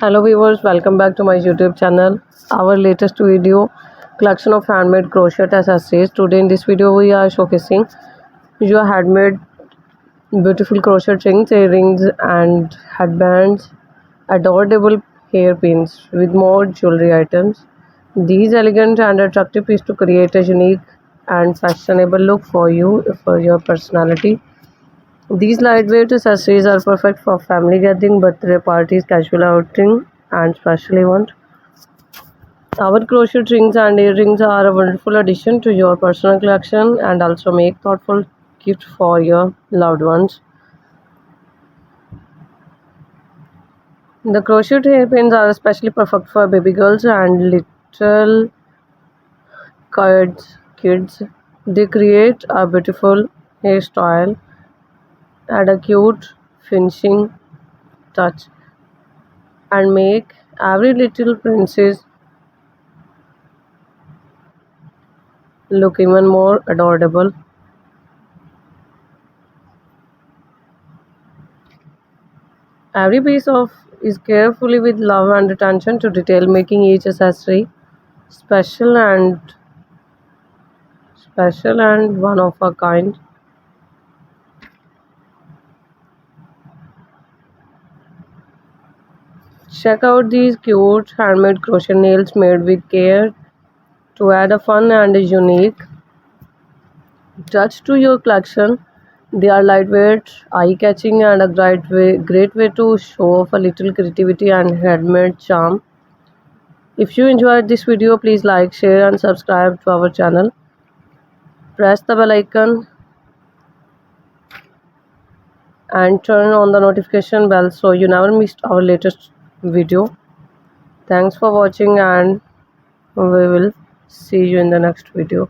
Hello viewers, welcome back to my YouTube channel. Our latest video collection of handmade crochet accessories. Today in this video we are showcasing your handmade beautiful crochet rings, earrings and headbands, adorable hairpins with more jewelry items. These elegant and attractive pieces to create a unique and fashionable look for you, for your personality. These lightweight accessories are perfect for family gathering, birthday parties, casual outing, and special events. Our crochet rings and earrings are a wonderful addition to your personal collection and also make thoughtful gift for your loved ones. The crochet hairpins are especially perfect for baby girls and little kids. They create a beautiful hairstyle and a cute finishing touch and make every little princess look even more adorable. Every piece of is carefully with love and attention to detail, making each accessory special and one of a kind. Check out these cute handmade crochet nails made with care to add a fun and a unique touch to your collection. They are lightweight, eye-catching, and a great way to show off a little creativity and handmade charm. If you enjoyed this video, please like, share, and subscribe to our channel. Press the bell icon and turn on the notification bell so you never miss our latest video. Thanks for watching, and we will see you in the next video.